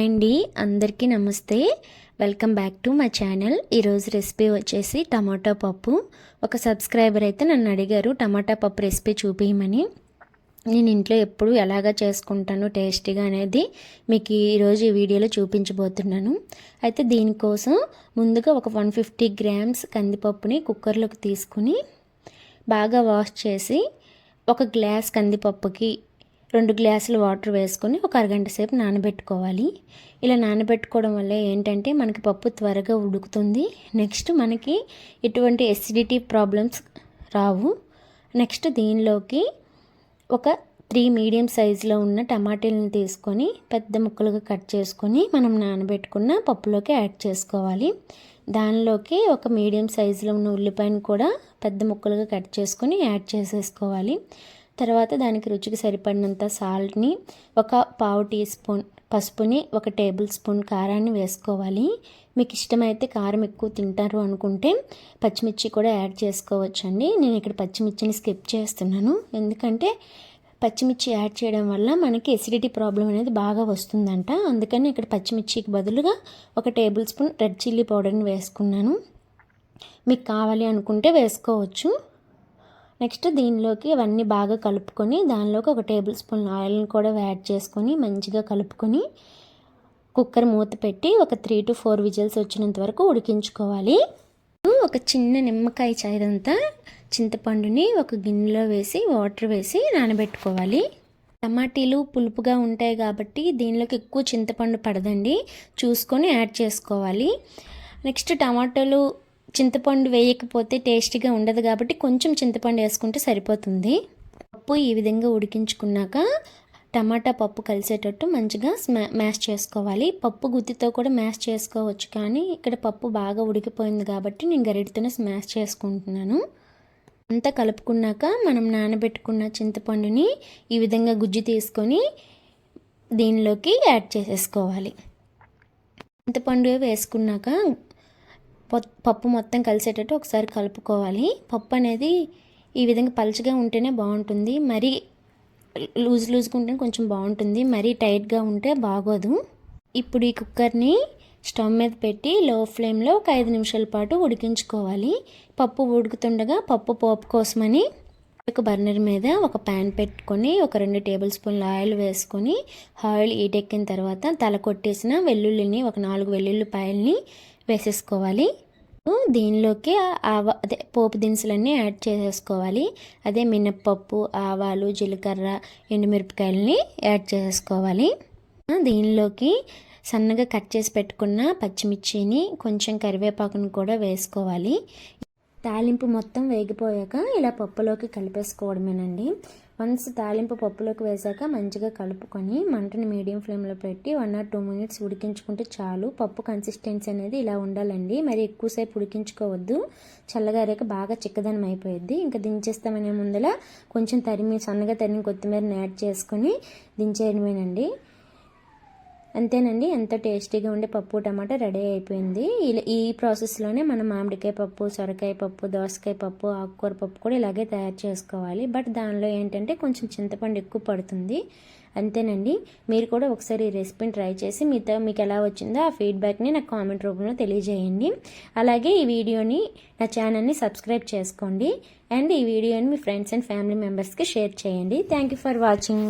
అండి అందరికీ నమస్తే. Welcome back to my channel. ఈరోజు రెసిపీ వచ్చేసి టమాటా పప్పు. ఒక సబ్స్క్రైబర్ అయితే నన్ను అడిగారు టమాటా పప్పు రెసిపీ చూపించమని. నేను ఇంట్లో ఎప్పుడు ఎలాగా చేసుకుంటాను టేస్టీగా అనేది మీకు ఈరోజు ఈ వీడియోలో చూపించబోతున్నాను. అయితే దీనికోసం ముందుగా ఒక 150 గ్రామ్స్ కందిపప్పుని కుక్కర్లోకి తీసుకుని బాగా వాష్ చేసి ఒక గ్లాస్ కందిపప్పుకి 2 గ్లాసులు వాటర్ వేసుకొని ఒక అరగంట సేపు నానబెట్టుకోవాలి. ఇలా నానబెట్టుకోవడం వల్ల ఏంటంటే మనకి పప్పు త్వరగా ఉడుకుతుంది. నెక్స్ట్ మనకి ఎటువంటి ఎసిడిటీ ప్రాబ్లమ్స్ రావు. నెక్స్ట్ దీనిలోకి ఒక 3 మీడియం సైజులో ఉన్న టమాటాలను తీసుకొని పెద్ద ముక్కలుగా కట్ చేసుకొని మనం నానబెట్టుకున్న పప్పులోకి యాడ్ చేసుకోవాలి. దానిలోకి ఒక మీడియం సైజులో ఉన్న ఉల్లిపాయను కూడా పెద్ద ముక్కలుగా కట్ చేసుకొని యాడ్ చేసేసుకోవాలి. తర్వాత దానికి రుచికి సరిపడినంత సాల్ట్ని, ఒక 1/2 టీ స్పూన్ పసుపుని, 1 టేబుల్ స్పూన్ కారాన్ని వేసుకోవాలి. మీకు ఇష్టమైతే కారం ఎక్కువ తింటారు అనుకుంటే పచ్చిమిర్చి కూడా యాడ్ చేసుకోవచ్చండి. నేను ఇక్కడ పచ్చిమిర్చిని స్కిప్ చేస్తున్నాను, ఎందుకంటే పచ్చిమిర్చి యాడ్ చేయడం వల్ల మనకి ఎసిడిటీ ప్రాబ్లం అనేది బాగా వస్తుందంట. అందుకని ఇక్కడ పచ్చిమిర్చికి బదులుగా 1 టేబుల్ స్పూన్ రెడ్ చిల్లీ పౌడర్ని వేసుకున్నాను. మీకు కావాలి అనుకుంటే వేసుకోవచ్చు. నెక్స్ట్ దీనిలోకి అవన్నీ బాగా కలుపుకొని దానిలోకి 1 టేబుల్ స్పూన్ ఆయిల్ని కూడా యాడ్ చేసుకొని మంచిగా కలుపుకొని కుక్కర్ మూత పెట్టి ఒక 3 to 4 విజిల్స్ వచ్చినంత వరకు ఉడికించుకోవాలి. ఒక చిన్న నిమ్మకాయ సైజంతా చింతపండుని ఒక గిన్నెలో వేసి వాటర్ వేసి నానబెట్టుకోవాలి. టమాటీలు పులుపుగా ఉంటాయి కాబట్టి దీనిలోకి ఎక్కువ చింతపండు పడదండి, చూసుకొని యాడ్ చేసుకోవాలి. నెక్స్ట్ టమాటాలు చింతపండు వేయకపోతే టేస్టీగా ఉండదు కాబట్టి కొంచెం చింతపండు వేసుకుంటే సరిపోతుంది. పప్పు ఈ విధంగా ఉడికించుకున్నాక టమాటా పప్పు కలిసేటట్టు మంచిగా మ్యాష్ చేసుకోవాలి. పప్పు గుత్తితో కూడా మ్యాష్ చేసుకోవచ్చు, కానీ ఇక్కడ పప్పు బాగా ఉడికిపోయింది కాబట్టి నేను గరిటెతోనే స్మాష్ చేసుకుంటున్నాను. అంతా కలుపుకున్నాక మనం నానబెట్టుకున్న చింతపండుని ఈ విధంగా గుజ్జు తీసుకొని దీనిలోకి యాడ్ చేసేసుకోవాలి. చింతపండు వేసుకున్నాక పప్పు మొత్తం కలిసేటట్టు ఒకసారి కలుపుకోవాలి. పప్పు అనేది ఈ విధంగా పలుచగా ఉంటేనే బాగుంటుంది, మరీ లూజ్గా ఉంటే కొంచెం బాగుంటుంది, మరీ టైట్గా ఉంటే బాగోదు. ఇప్పుడు ఈ కుక్కర్ని స్టవ్ మీద పెట్టి లో ఫ్లేమ్లో ఒక 5 నిమిషాల పాటు ఉడికించుకోవాలి. పప్పు ఉడుకుతుండగా పప్పు పోపు కోసమని ఒక బర్నర్ మీద ఒక ప్యాన్ పెట్టుకొని ఒక 2 టేబుల్ స్పూన్ల ఆయిల్ వేసుకొని ఆయిల్ ఈటెక్కిన తర్వాత తల కొట్టేసిన వెల్లుల్లిని ఒక 4 వెల్లుల్లిపాయల్ని వేసేసుకోవాలి. దీనిలోకి అదే పోపు దినుసులన్నీ యాడ్ చేసేసుకోవాలి. అదే మినప్పప్పు, ఆవాలు, జీలకర్ర, ఎండుమిరపకాయలని యాడ్ చేసేసుకోవాలి. దీనిలోకి సన్నగా కట్ చేసి పెట్టుకున్న పచ్చిమిర్చిని, కొంచెం కరివేపాకును కూడా వేసుకోవాలి. తాలింపు మొత్తం వేగిపోయాక ఇలా పప్పులోకి కలిపేసుకోవడమేనండి. వన్స్ తాలింపు పప్పులోకి వేసాక మంచిగా కలుపుకొని మంటని మీడియం ఫ్లేమ్లో పెట్టి 1 or 2 minutes ఉడికించుకుంటే చాలు. పప్పు కన్సిస్టెన్సీ అనేది ఇలా ఉండాలండి, మరి ఎక్కువసేపు ఉడికించుకోవద్దు. చల్లగారాక బాగా చిక్కదనం అయిపోయింది. ఇంకా దించేస్తామనే ముందర కొంచెం సన్నగా తరిమి కొత్తిమీరని యాడ్ చేసుకొని దించేయడమేనండి. అంతేనండి, ఎంతో టేస్టీగా ఉండే పప్పు టమాటా రెడీ అయిపోయింది. ఈ ప్రాసెస్లోనే మనం మామిడికాయ పప్పు, సొరకాయ పప్పు, దోసకాయ పప్పు, ఆకుకూర పప్పు కూడా ఇలాగే తయారు చేసుకోవాలి. బట్ దానిలో ఏంటంటే కొంచెం చింతపండు ఎక్కువ పడుతుంది. అంతేనండి, మీరు కూడా ఒకసారి ఈ రెసిపీని ట్రై చేసి మీకు ఎలా వచ్చిందో ఆ ఫీడ్బ్యాక్ని నాకు కామెంట్ రూపంలో తెలియజేయండి. అలాగే ఈ వీడియోని నా ఛానల్ని సబ్స్క్రైబ్ చేసుకోండి అండ్ ఈ వీడియోని మీ ఫ్రెండ్స్ అండ్ ఫ్యామిలీ మెంబర్స్కి షేర్ చేయండి. Thank you for watching.